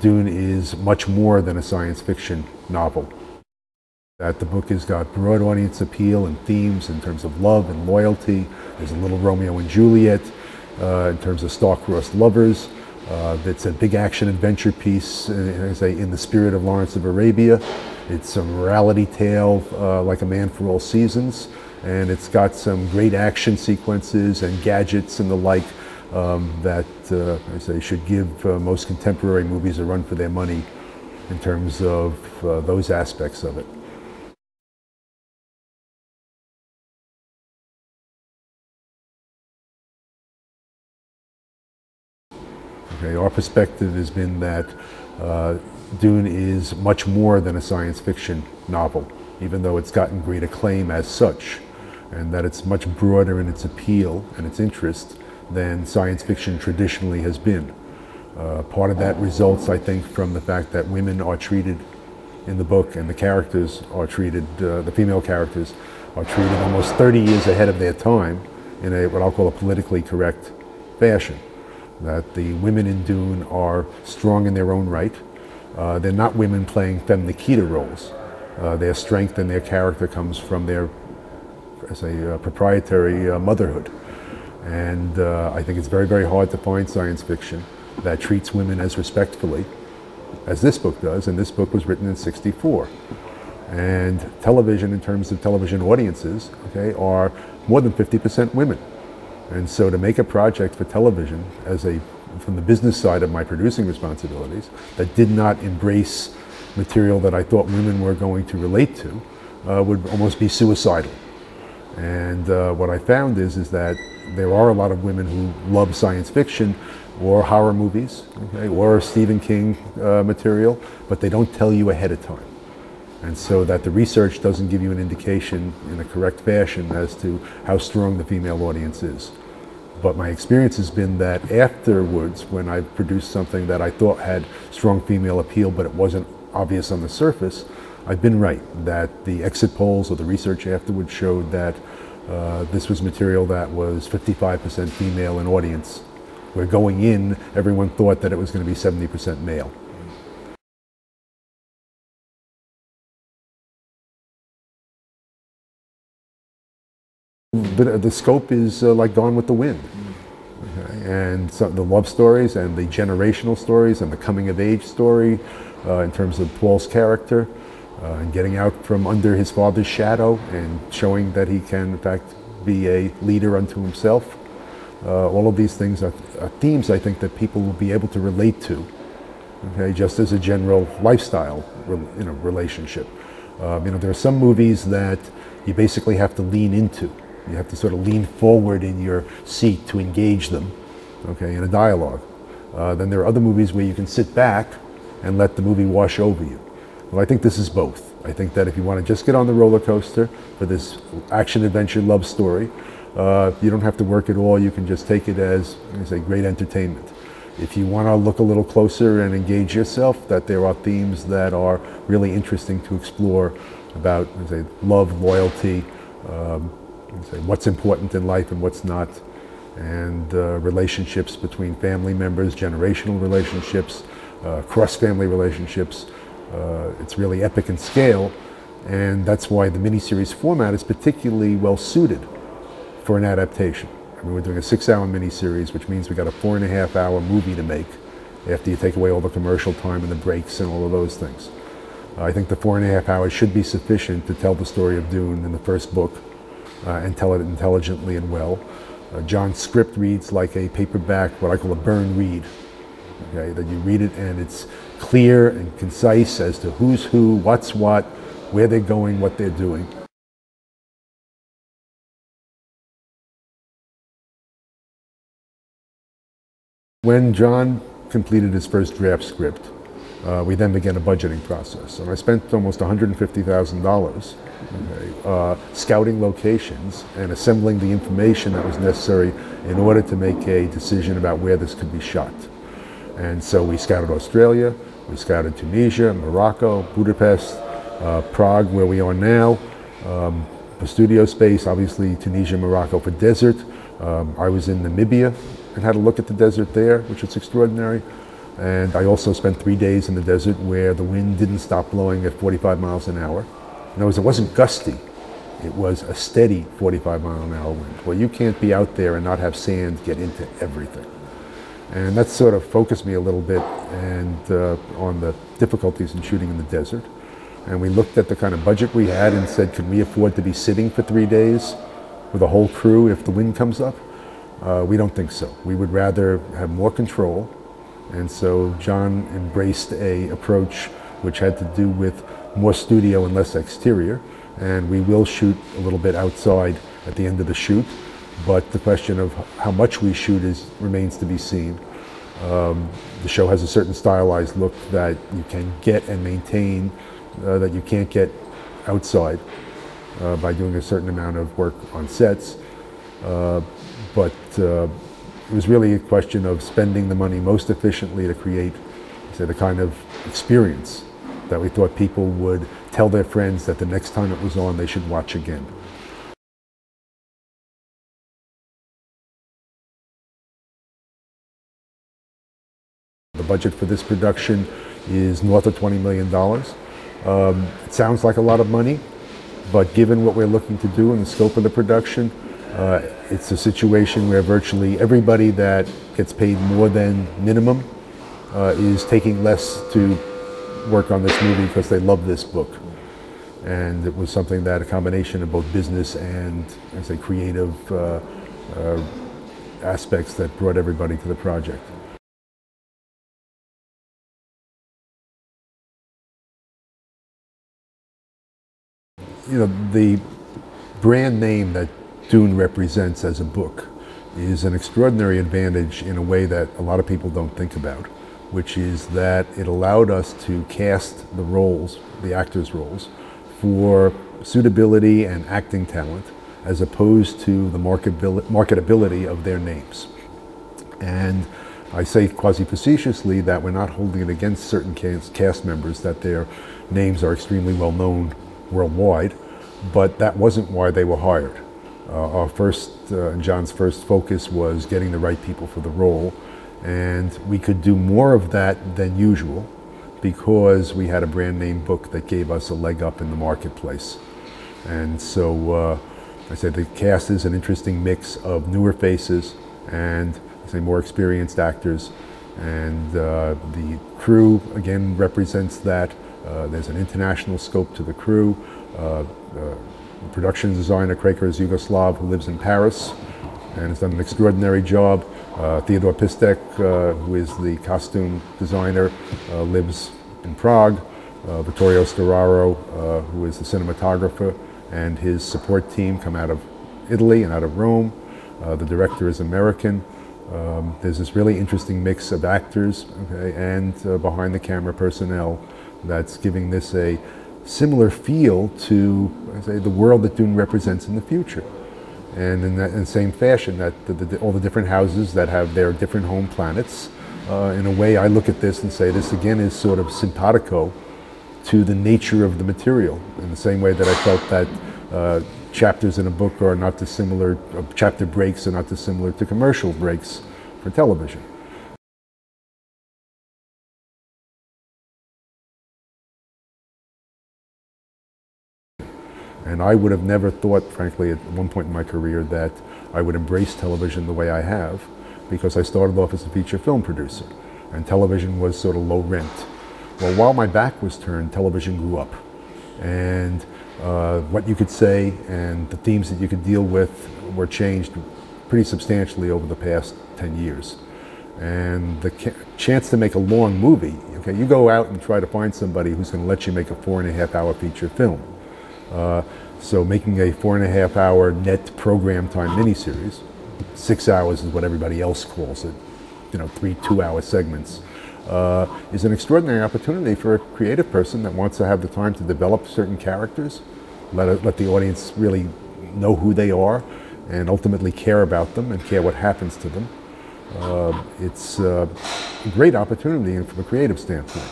Dune is much more than a science fiction novel. That the book has got broad audience appeal and themes in terms of love and loyalty. There's a little Romeo and Juliet in terms of star-crossed lovers. It's a big action adventure piece in the spirit of Lawrence of Arabia. It's a morality tale like A Man for All Seasons. And it's got some great action sequences and gadgets and the like that I say should give most contemporary movies a run for their money in terms of those aspects of it. Okay, our perspective has been that Dune is much more than a science fiction novel, even though it's gotten great acclaim as such, and that it's much broader in its appeal and its interest than science fiction traditionally has been. Part of that results, I think, from the fact that women are treated in the book, and the characters are treated, the female characters are treated almost 30 years ahead of their time in a what I'll call a politically correct fashion. That the women in Dune are strong in their own right. They're not women playing femme nikita roles. Their strength and their character comes from their, as a proprietary motherhood. And I think it's very, very hard to find science fiction that treats women as respectfully as this book does, and this book was written in '64. And television, in terms of television audiences, okay, are more than 50% women. And so to make a project for television from the business side of my producing responsibilities that did not embrace material that I thought women were going to relate to would almost be suicidal. And what I found is that there are a lot of women who love science fiction or horror movies, okay, or Stephen King material, but they don't tell you ahead of time. And so that the research doesn't give you an indication in a correct fashion as to how strong the female audience is. But my experience has been that afterwards, when I produced something that I thought had strong female appeal, but it wasn't obvious on the surface, I've been right, that the exit polls or the research afterwards showed that this was material that was 55% female in audience, where going in, everyone thought that it was going to be 70% male. But the scope is like Gone with the Wind. Okay? And so the love stories and the generational stories and the coming of age story in terms of Paul's character and getting out from under his father's shadow and showing that he can in fact be a leader unto himself. All of these things are themes I think that people will be able to relate to, okay, just as a general lifestyle relationship. There are some movies that you basically have to lean into. You have to sort of lean forward in your seat to engage them, okay, in a dialogue. Then there are other movies where you can sit back and let the movie wash over you. Well, I think this is both. I think that if you want to just get on the roller coaster for this action-adventure love story, you don't have to work at all. You can just take it as, great entertainment. If you want to look a little closer and engage yourself, that there are themes that are really interesting to explore about, love, loyalty, what's important in life and what's not, and relationships between family members, generational relationships, cross-family relationships. It's really epic in scale, and that's why the miniseries format is particularly well suited for an adaptation. I mean, we're doing a 6-hour miniseries, which means we got a 4.5-hour movie to make after you take away all the commercial time and the breaks and all of those things. I think the 4.5 hours should be sufficient to tell the story of Dune in the first book and tell it intelligently and well. John's script reads like a paperback, what I call a burn read. Okay, that you read it and it's clear and concise as to who's who, what's what, where they're going, what they're doing. When John completed his first draft script, we then began a budgeting process. And I spent almost $150,000 scouting locations and assembling the information that was necessary in order to make a decision about where this could be shot. And so we scouted Australia, we scouted Tunisia, Morocco, Budapest, Prague, where we are now, for studio space, obviously Tunisia, Morocco for desert. I was in Namibia and had a look at the desert there, which is extraordinary. And I also spent 3 days in the desert where the wind didn't stop blowing at 45 miles an hour. In other words, it wasn't gusty. It was a steady 45-mile-an-hour wind. Well, you can't be out there and not have sand get into everything. And that sort of focused me a little bit on the difficulties in shooting in the desert. And we looked at the kind of budget we had and said, can we afford to be sitting for 3 days with a whole crew if the wind comes up? We don't think so. We would rather have more control. And so John embraced an approach which had to do with more studio and less exterior. And we will shoot a little bit outside at the end of the shoot. But the question of how much we shoot remains to be seen. The show has a certain stylized look that you can get and maintain that you can't get outside by doing a certain amount of work on sets. But it was really a question of spending the money most efficiently to create, say, the kind of experience that we thought people would tell their friends that the next time it was on, they should watch again. The budget for this production is north of $20 million. It sounds like a lot of money, but given what we're looking to do and the scope of the production, it's a situation where virtually everybody that gets paid more than minimum is taking less to work on this movie because they love this book. And it was something that a combination of both business and, I say, creative aspects that brought everybody to the project. You know, the brand name that Dune represents as a book is an extraordinary advantage in a way that a lot of people don't think about, which is that it allowed us to cast the roles, the actors' roles, for suitability and acting talent, as opposed to the marketability of their names. And I say quasi-facetiously that we're not holding it against certain cast members that their names are extremely well known worldwide, but that wasn't why they were hired. John's first focus was getting the right people for the role, and we could do more of that than usual because we had a brand name book that gave us a leg up in the marketplace. And so I said the cast is an interesting mix of newer faces and, I say, more experienced actors, and the crew again represents that. There's an international scope to the crew. The production designer, Krekar, is Yugoslav, who lives in Paris and has done an extraordinary job. Theodore Pistek, who is the costume designer, lives in Prague. Vittorio Storaro, who is the cinematographer, and his support team come out of Italy and out of Rome. The director is American. There's this really interesting mix of actors, okay, and behind the camera personnel that's giving this a similar feel to, I say, the world that Dune represents in the future. And in the same fashion, that all the different houses that have their different home planets, in a way I look at this and say this again is sort of simpatico to the nature of the material, in the same way that I felt that chapters in a book are not dissimilar, chapter breaks are not dissimilar to commercial breaks for television. And I would have never thought, frankly, at one point in my career that I would embrace television the way I have, because I started off as a feature film producer, and television was sort of low rent. Well, while my back was turned, television grew up. And what you could say and the themes that you could deal with were changed pretty substantially over the past 10 years. And the chance to make a long movie, okay, you go out and try to find somebody who's going to let you make a 4.5-hour feature film. So making a 4.5-hour net program time miniseries, 6 hours is what everybody else calls it, you know, 3 2-hour segments, is an extraordinary opportunity for a creative person that wants to have the time to develop certain characters, let the audience really know who they are, and ultimately care about them and care what happens to them. It's a great opportunity from a creative standpoint.